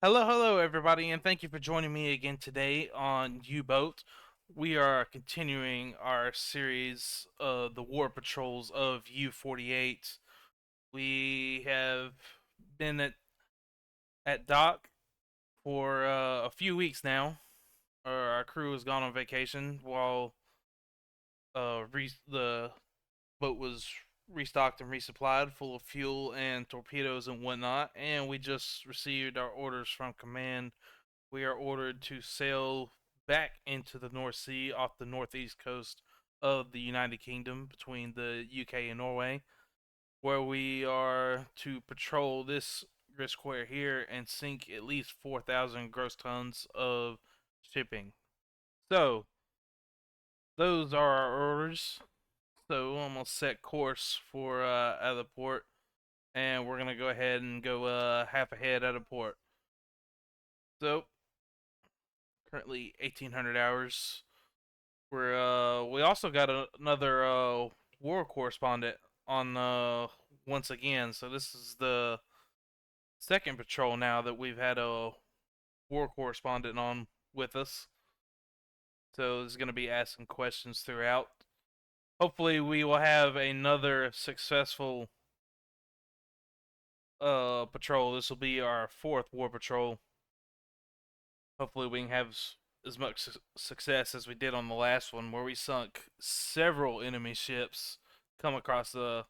Hello, everybody, and thank you for joining me again today on U-Boat. We are continuing our series, the War Patrols of U48. We have been at dock for a few weeks now. Our crew has gone on vacation while the boat was restocked and resupplied, full of fuel and torpedoes and whatnot. And we just received our orders from command. We are ordered to sail back into the North Sea off the northeast coast of the United Kingdom between the UK and Norway, where we are to patrol this grid square here and sink at least 4,000 gross tons of shipping. So, those are our orders. So, I'm going to set course for out of the port, and we're going to go ahead and go half ahead out of port. So, currently 1,800 hours. We also got another war correspondent on once again. So this is the second patrol now that we've had a war correspondent on with us. So he's going to be asking questions throughout. Hopefully we will have another successful patrol. This will be our fourth war patrol. Hopefully we can have as much success as we did on the last one, where we sunk several enemy ships, come across a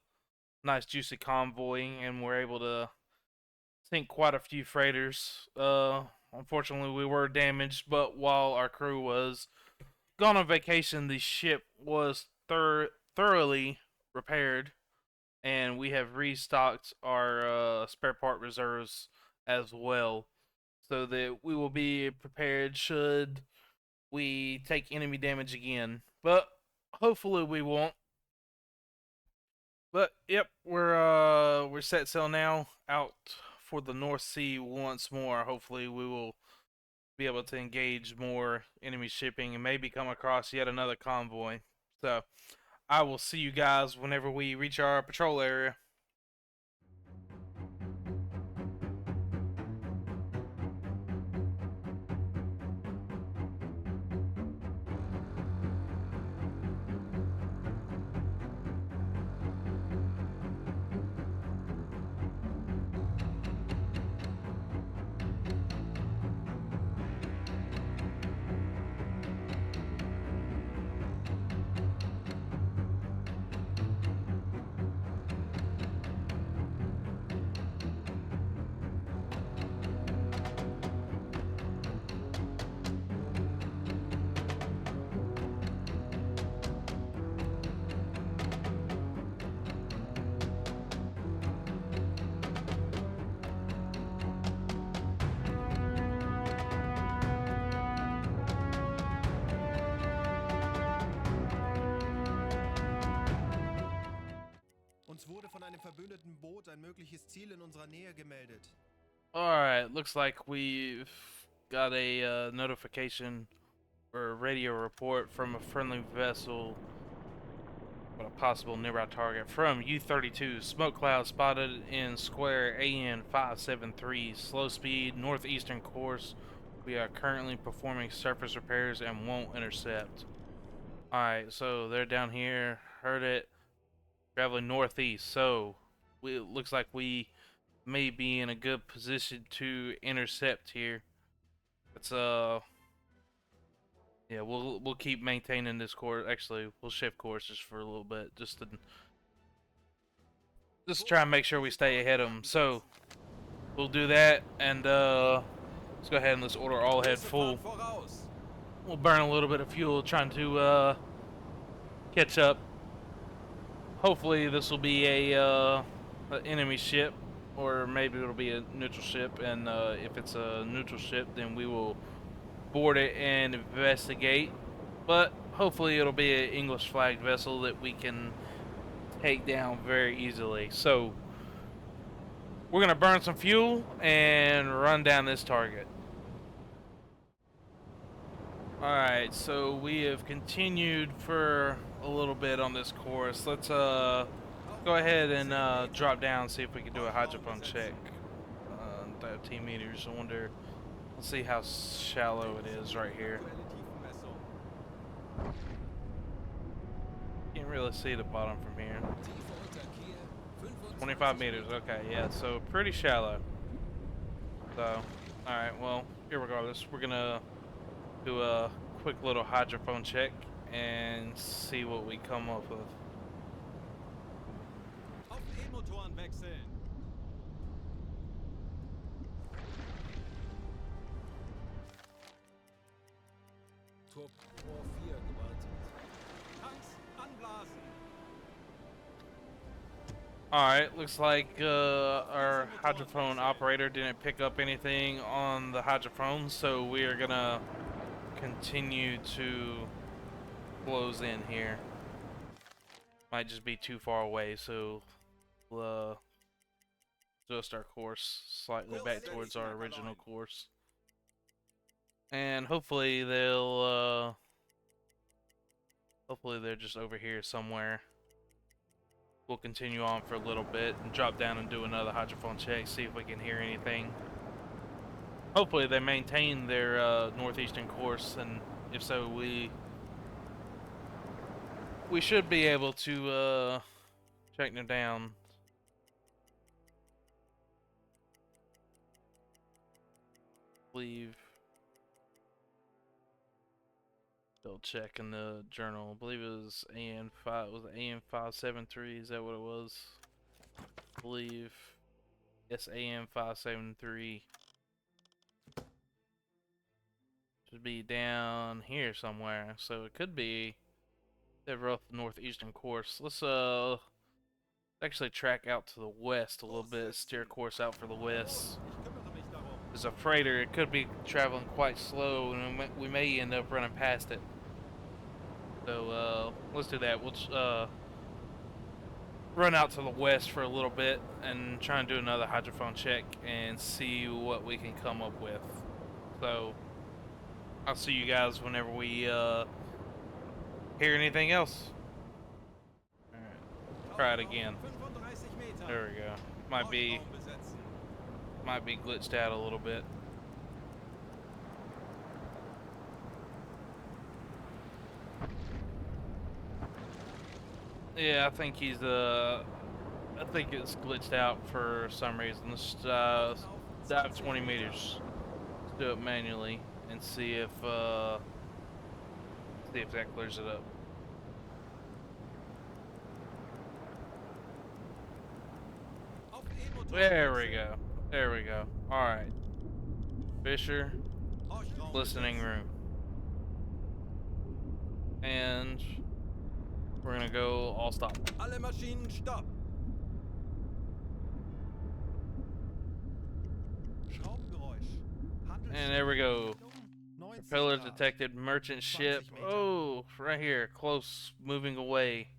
nice juicy convoy, and were able to sink quite a few freighters. Unfortunately, we were damaged, but while our crew was gone on vacation, the ship was thoroughly repaired, and we have restocked our spare part reserves as well, so that we will be prepared should we take enemy damage again. But hopefully we won't. But yep, we're set sail now out for the North Sea once more. Hopefully we will be able to engage more enemy shipping and maybe come across yet another convoy. So I will see you guys whenever we reach our patrol area. Uns wurde von einem verbündeten Boot ein mögliches Ziel in unserer Nähe gemeldet. Alright, looks like we've got a notification or a radio report from a friendly vessel with a possible nearby target from U-32. Smoke cloud spotted in square AN 573. Slow speed, northeastern course. We are currently performing surface repairs and won't intercept. Alright, so they're down here. Heard it. Traveling northeast. So, it looks like we may be in a good position to intercept here. It's yeah, we'll keep maintaining this course. Actually, we'll shift courses for a little bit just to try and make sure we stay ahead of them. So we'll do that, and let's go ahead and let's order all ahead full. We'll burn a little bit of fuel trying to catch up. Hopefully this will be a an enemy ship, or maybe it'll be a neutral ship, and if it's a neutral ship, then we will board it and investigate. But hopefully it'll be an English flagged vessel that we can take down very easily. So we're gonna burn some fuel and run down this target. Alright, so we have continued for a little bit on this course. Let's go ahead and drop down and see if we can do a hydropump check. 13 meters. I wonder. Let's see how shallow it is right here. Can't really see the bottom from here. 25 meters. Okay, yeah. So pretty shallow. So, all right. Well, irregardless, we're gonna do a quick little hydrophone check and see what we come up with. Auf E-Motoren wechseln. Top Rohr 4 gewartet. Tanks anblasen. Alright, looks like our hydrophone operator didn't pick up anything on the hydrophone, so we are gonna continue to close in here. Might just be too far away, so we'll adjust our course slightly back towards our original course. And hopefully hopefully they're just over here somewhere. We'll continue on for a little bit and drop down and do another hydrophone check, see if we can hear anything. Hopefully they maintain their northeastern course, and if so, we should be able to track them down. Believe. Still checking the journal. I believe it was AN5. Was it AN573? Is that what it was? I believe. Yes, AN573. Should be down here somewhere. So it could be the rough northeastern course. Let's actually track out to the west a little bit. Steer course out for the west. Ich kümmere mich darum. As a freighter, it could be traveling quite slow, and we may end up running past it. So let's do that. We'll run out to the west for a little bit and try and do another hydrophone check and see what we can come up with. So I'll see you guys whenever we hear anything else. Alright, try it again. 35 Meter. There we go. Might be glitched out a little bit. Yeah, I think he's I think it's glitched out for some reason. Let's dive 20 meters. Let's do it manually and see if that clears it up. Auf E-Motoren There we wechseln. go. There we go. All right. Fisher, Horchraum listening besetzt. room. And we're gonna go all stop. Alle Maschinen stopp. Schraubengeräusch. And there we go. 90 Propeller Grad. detected. Merchant ship. 20 Meter. Oh, right here. Close. Moving away.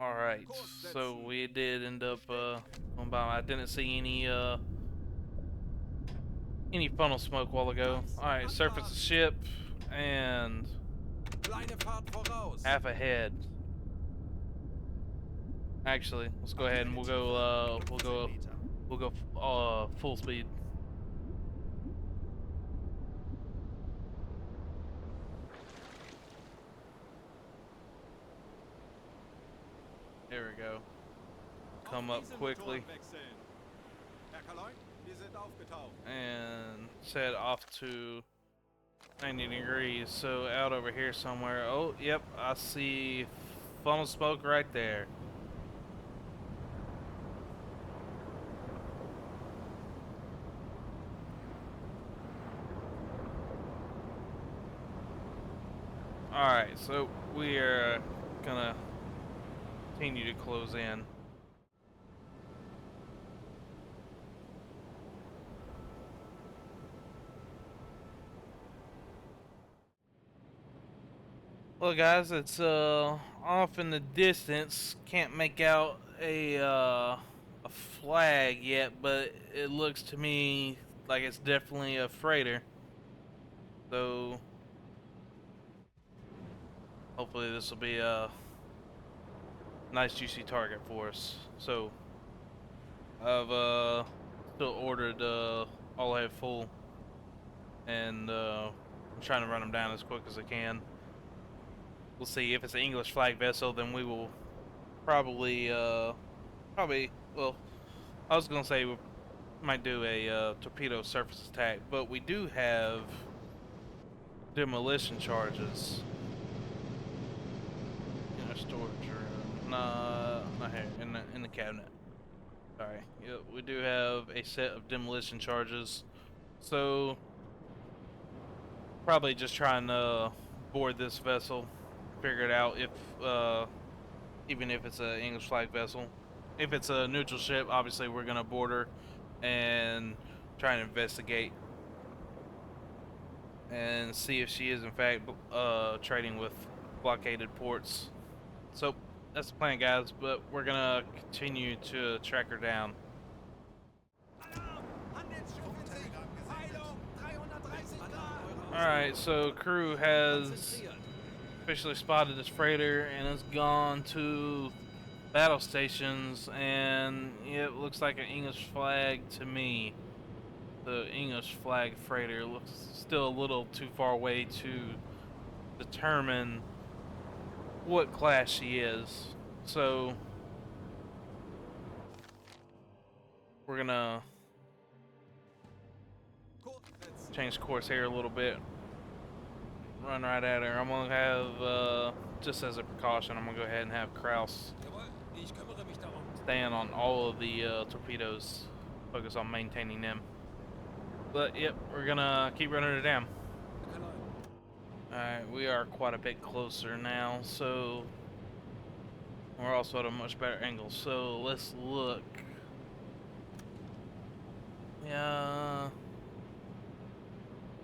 Alright. So we did end up going by. I didn't see any funnel smoke a while ago. Alright, surface the ship and Kleine Fahrt voraus. half ahead. Actually, let's go ahead and we'll go full speed. There we go. Come up quickly Herr Kaloin, wir sind aufgetaucht. and set off to 90 degrees. So out over here somewhere. Oh, yep, I see funnel smoke right there. Alright, so we are gonna continue to close in. Well, guys, it's off in the distance. Can't make out a flag yet, but it looks to me like it's definitely a freighter. So hopefully this will be a nice juicy target for us. So I've still ordered all I have full, and I'm trying to run them down as quick as I can. We'll see. If it's an English flag vessel, then we will probably well, I was gonna say we might do a torpedo surface attack, but we do have demolition charges in our storage room. Nah, not here. In the cabinet. Sorry. Yep, we do have a set of demolition charges. So probably just trying to board this vessel, figure it out if even if it's an English flag vessel. If it's a neutral ship, obviously we're gonna board her and try and investigate and see if she is in fact trading with blockaded ports. So that's the plan, guys, but we're gonna continue to track her down. Alright, so crew has officially spotted this freighter and has gone to battle stations, and it looks like an English flag to me. The English flag freighter looks still a little too far away to determine what class she is. So we're gonna change course here a little bit. Run right at her. I'm gonna have, just as a precaution, I'm gonna go ahead and have Kraus stand on all of the torpedoes. Focus on maintaining them. But yep, we're gonna keep running her down. Alright, we are quite a bit closer now, so we're also at a much better angle. So let's look. Yeah,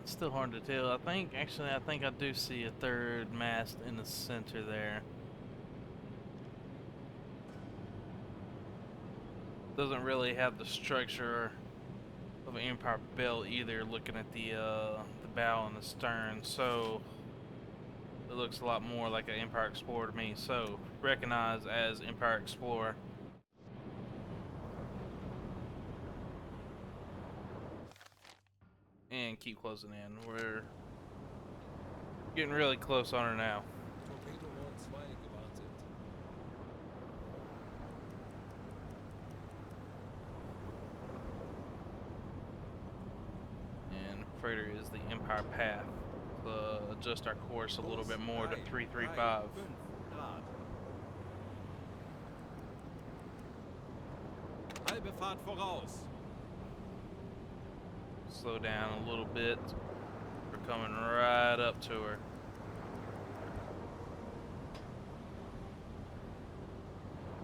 it's still hard to tell. I think I do see a third mast in the center there. Doesn't really have the structure of an Empire belt either, looking at the bow and the stern, so it looks a lot more like an Empire Explorer to me. So recognize as Empire Explorer. And keep closing in. We're getting really close on her now. Torpedo Mode 2 gewartet. And freighter is the Empire path. Adjust our course a little bit more to 335. Halbe Fahrt voraus. Slow down a little bit. We're coming right up to her.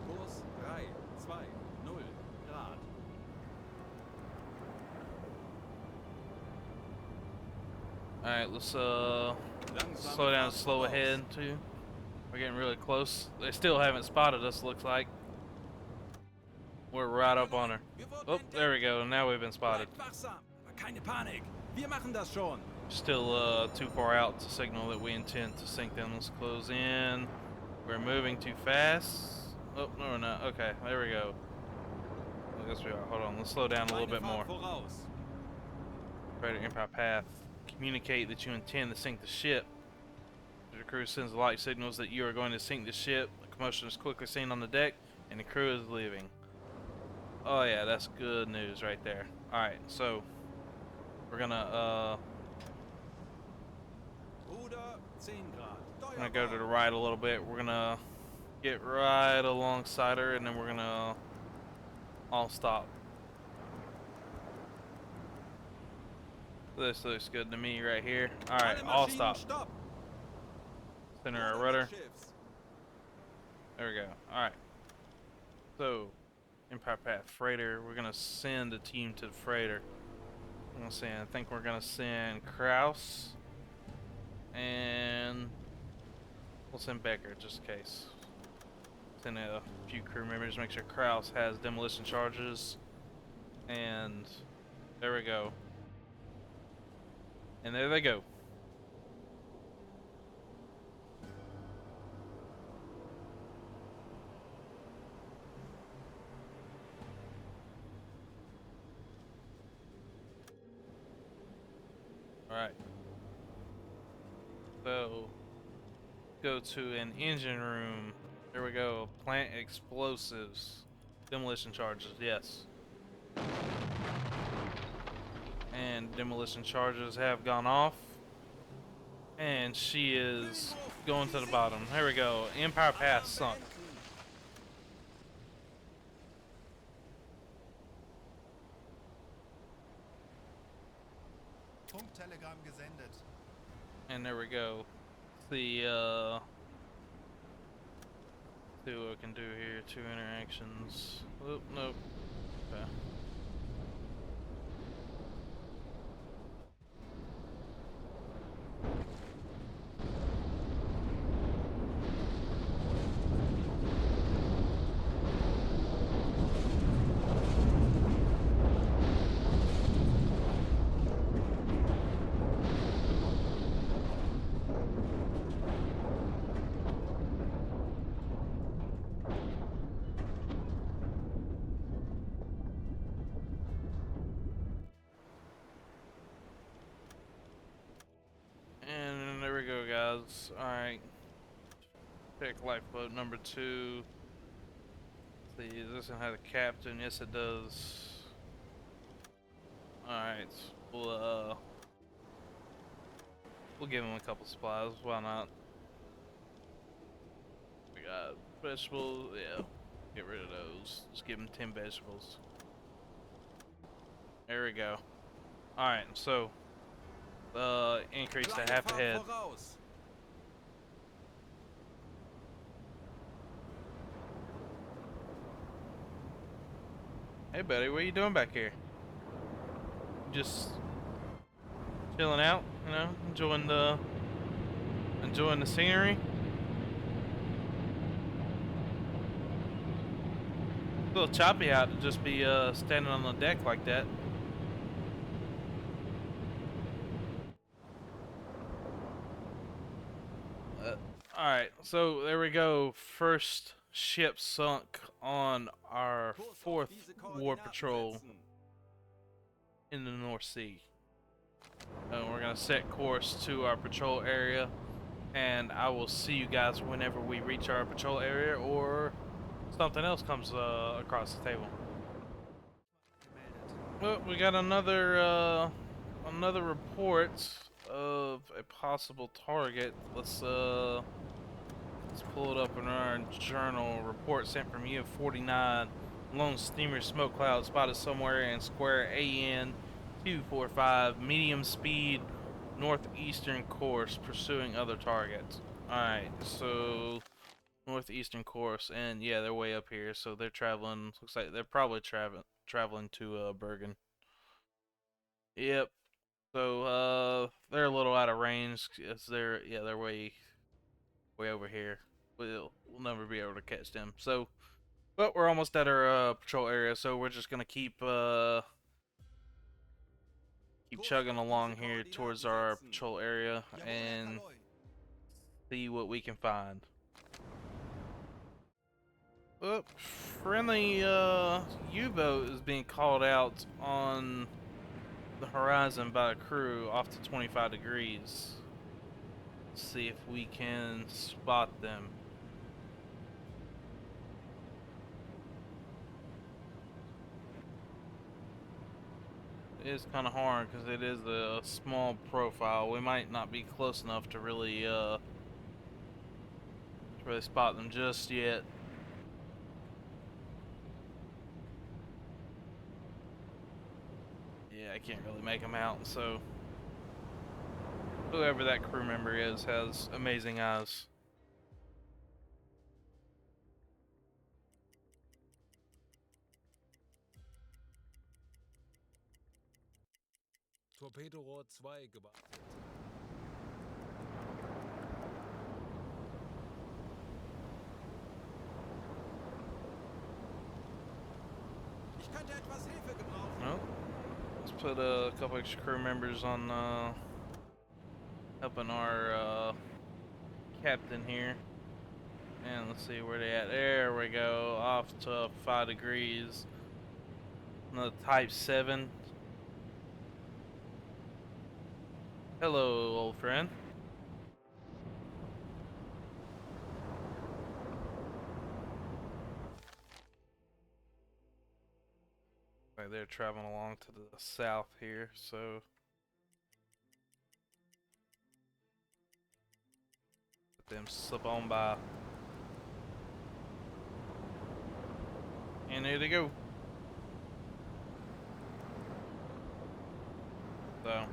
Kurs 320 Grad. Alright, let's slow down and slow ahead too. We're getting really close. They still haven't spotted us, looks like. We're right up on her. Oh, there we go. Now we've been spotted. Keine Panik. Wir machen das schon. Still too far out to signal that we intend to sink them. Let's close in. We're moving too fast. Oh, no, we're not. Okay, there we go. I guess we are. Hold on. Let's slow down a little bit more. Freighter Empire path. Communicate that you intend to sink the ship. The crew sends the light signals that you are going to sink the ship. The commotion is quickly seen on the deck, and the crew is leaving. Oh yeah, that's good news right there. Alright, so we're gonna go to the right a little bit. We're gonna get right alongside her, and then we're gonna all stop. This looks good to me right here. Alright, all stop. Center our rudder. There we go. Alright. So, Empire Path Freighter, we're gonna send a team to the freighter. I think we're gonna send Kraus, and we'll send Becker just in case. Send a few crew members, make sure Kraus has demolition charges, and there we go. And there they go. Alright. So, go to an engine room. There we go. Plant explosives. Demolition charges, yes. And demolition charges have gone off. And she is going to the bottom. Here we go. Empire Pass sunk. Funktelegramm gesendet. And there we go. See what we can do here. 2 interactions. Oop, nope. Okay. And there we go, guys. Alright. Pick lifeboat number 2. See, does this one have a captain? Yes, it does. Alright. We'll give him a couple supplies. Why not? We got vegetables. Yeah. Get rid of those. Just give him 10 vegetables. There we go. Alright, so increase to half a head. Hey buddy, what are you doing back here? Just chilling out, you know, enjoying the scenery. A little choppy out to just be standing on the deck like that. Alright, so there we go. First ship sunk on our 4th War Patrol in the North Sea. We're gonna set course to our patrol area, and I will see you guys whenever we reach our patrol area or something else comes across the table. Well, we got another report of a possible target. Let's pull it up in our journal. Report sent from U-49. Lone steamer smoke cloud spotted somewhere in square AN 245. Medium speed northeastern course pursuing other targets. Alright, so northeastern course, and yeah, they're way up here, so they're traveling. Looks like they're probably traveling to Bergen. Yep. So they're a little out of range. They're way over here. We'll never be able to catch them. So, but we're almost at our patrol area, so we're just gonna keep chugging along here towards our patrol area and see what we can find. Oh, friendly U-boat is being called out on the horizon by a crew off to 25 degrees. Let's see if we can spot them. It is kind of hard because it is a small profile. We might not be close enough to really spot them just yet. Yeah, I can't really make them out, so whoever that crew member is has amazing eyes. Torpedorohr 2 gewartet. Ich könnte etwas Hilfe gebrauchen. Well, let's put a couple extra crew members on helping our captain here. And let's see where they at. There we go. Off to 5 degrees. Another Type 7. Hello, old friend. Right, they're traveling along to the south here, so let them slip on by. And there they go. So,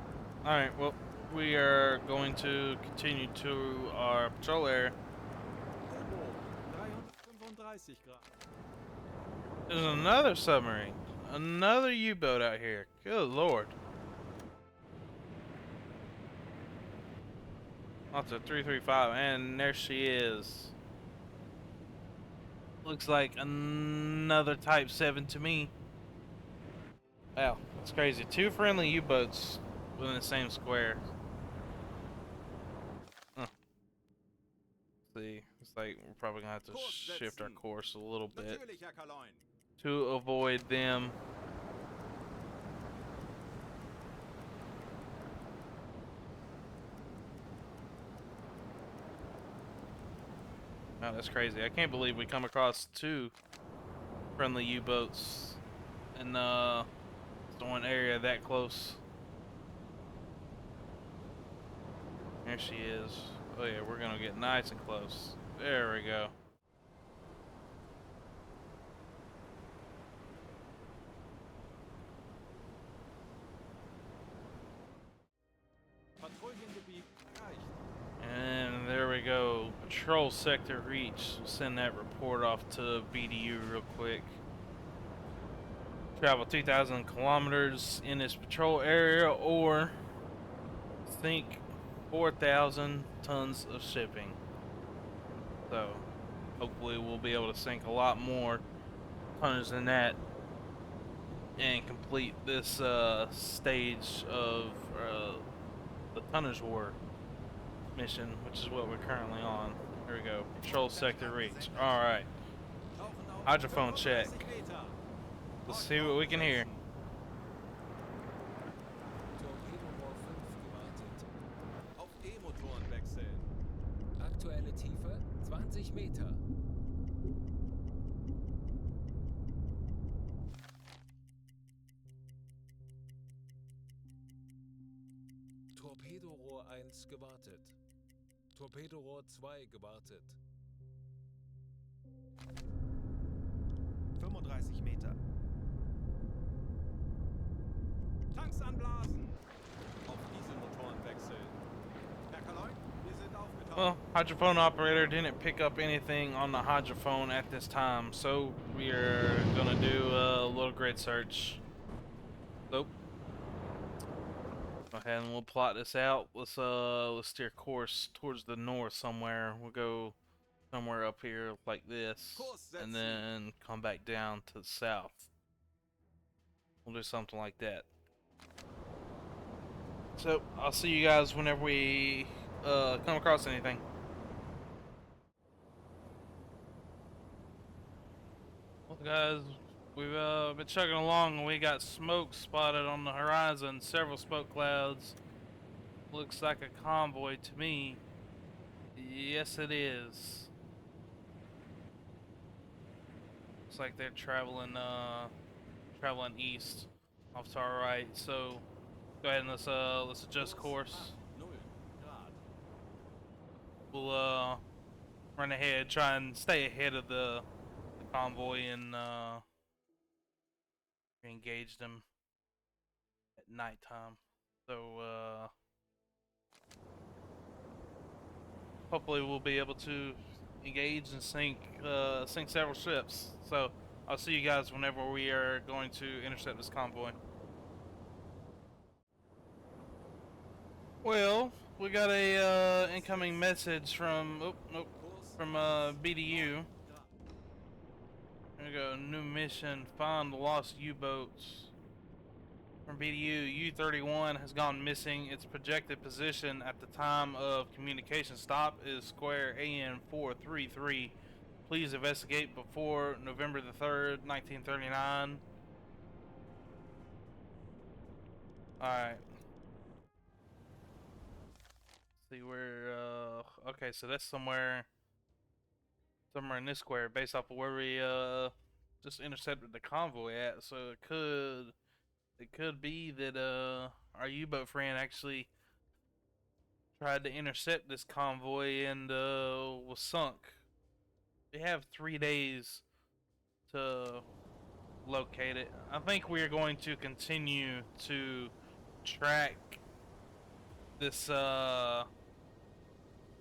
alright, well, we are going to continue to our patrol area. U-Boat 335 Grad. There's another submarine. Another U-boat out here. Good lord. Lots of 335, and there she is. Looks like another Type 7 to me. Wow, that's crazy. Two friendly U-boats within the same square. Huh. See, it's like we're probably gonna have to shift our course a little bit Natürlich, Herr Kaloin. to avoid them. Wow, that's crazy. I can't believe we come across two friendly U-boats in one area that close. There she is. Oh yeah, we're gonna get nice and close. There we go. Patrouillengebiet erreicht. And there we go. Patrol sector reached. We'll send that report off to BDU real quick. Travel 2,000 kilometers in this patrol area, or think 4,000 tons of shipping. So hopefully we'll be able to sink a lot more tonnage than that and complete this stage of the tonnage war mission, which is what we're currently on. Here we go. Patrol sector reach. Alright. Tauchen auf Hydrophone check. 35 Meter. Let's see what we can hear. Torpedorohr 5 gewartet. Auf E-Motoren wechseln. Aktuelle Tiefe 20 Meter. Torpedorohr 1 gewartet. Torpedorohr 2 gewartet. 35 Meter. Tanks anblasen. Auf Dieselmotoren wechseln. Herr Kaloin, wir sind aufgetaucht. Well, hydrophone operator didn't pick up anything on the hydrophone at this time, so we are gonna do a little grid search. Nope. Go ahead and we'll plot this out. Let's steer course towards the north somewhere. We'll go somewhere up here like this, and then come back down to the south. We'll do something like that. So I'll see you guys whenever we come across anything. Well, guys, we've been chugging along, and we got smoke spotted on the horizon. Several smoke clouds. Looks like a convoy to me. Yes, it is. Looks like they're traveling east off to our right. So go ahead and let's adjust course. 0 Grad. We'll run ahead, try and stay ahead of the convoy, and engage them at nighttime. So hopefully we'll be able to engage and sink several ships. So I'll see you guys whenever we are going to intercept this convoy. Well, we got a incoming message from BDU. There we go. New mission: find the lost U-boats. From BDU, U-31 has gone missing. Its projected position at the time of communication stop is square AN 433. Please investigate before November the 3rd, 1939. Alright. See where, okay, so that's somewhere in this square based off of where we, just intercepted the convoy at. So it could be that, our U-boat friend actually tried to intercept this convoy and, was sunk. We have 3 days to locate it. I think we are going to continue to track this,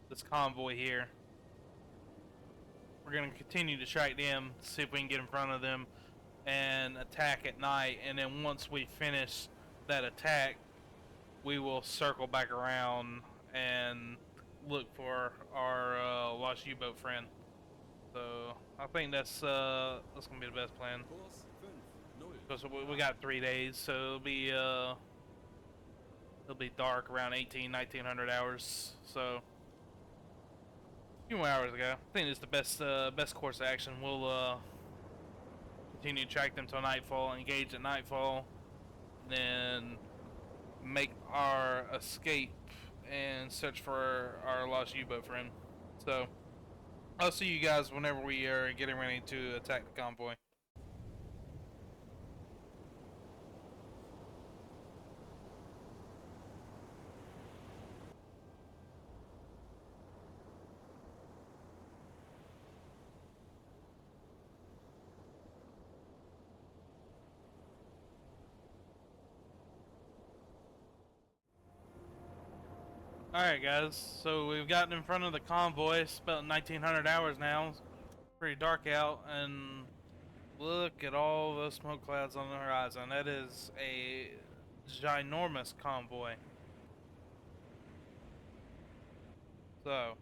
this convoy here. We're gonna continue to track them, see if we can get in front of them and attack at night, and then once we finish that attack, we will circle back around and look for our lost U-boat friend. So I think that's gonna be the best plan. Kurs 5-0. Because we got 3 days, so it'll be dark around 1900 hours. So a few more hours ago. I think it's the best course of action. We'll continue to track them till nightfall, engage at nightfall, then make our escape and search for our lost U-boat friend. So I'll see you guys whenever we are getting ready to attack the convoy. Alright guys, so we've gotten in front of the convoy. It's about 1900 hours now. It's pretty dark out, and look at all those smoke clouds on the horizon. That is a ginormous convoy. So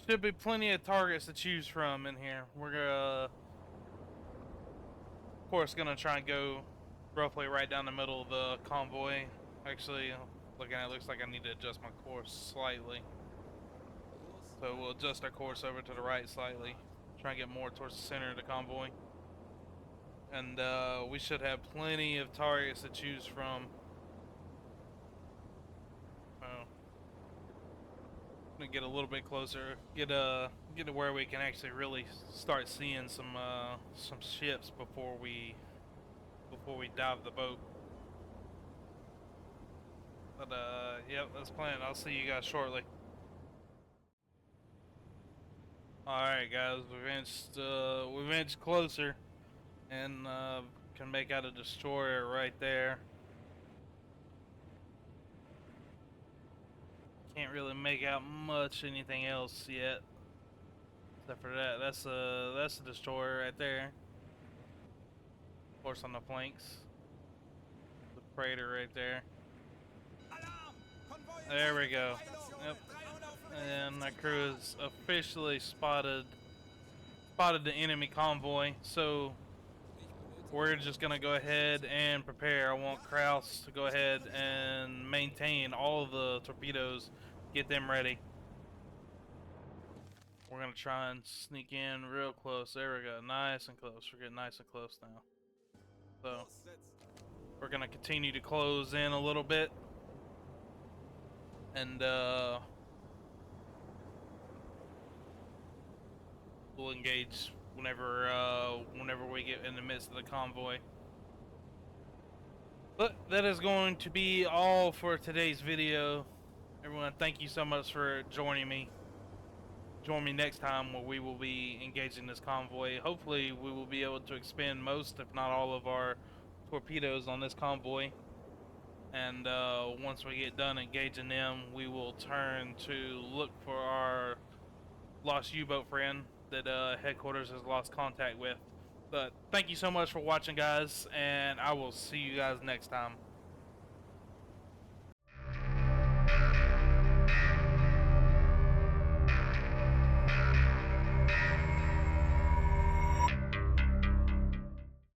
should be plenty of targets to choose from in here. We're gonna, of course, gonna try and go roughly right down the middle of the convoy. Actually, looking at it, looks like I need to adjust my course slightly. So we'll adjust our course over to the right slightly. Try and get more towards the center of the convoy. And we should have plenty of targets to choose from. I'm gonna get a little bit closer, get to where we can actually really start seeing some ships before we dive the boat. But yep, that's planned. I'll see you guys shortly. Alright guys, we've inched closer and can make out a destroyer right there. Can't really make out much anything else yet, except for that. That's a destroyer right there. Of course, on the flanks, the freighter right there. There we go. Yep. And our crew has officially spotted the enemy convoy. So we're just gonna go ahead and prepare. I want Kraus to go ahead and maintain all of the torpedoes, get them ready. We're gonna try and sneak in real close. There we go, nice and close. We're getting nice and close now. So we're gonna continue to close in a little bit, and we'll engage whenever we get in the midst of the convoy. But that is going to be all for today's video. Everyone, thank you so much for joining me. Join me next time where we will be engaging this convoy. Hopefully we will be able to expend most, if not all, of our torpedoes on this convoy. And once we get done engaging them, we will turn to look for our lost U-boat friend that headquarters has lost contact with. But thank you so much for watching, guys, and I will see you guys next time.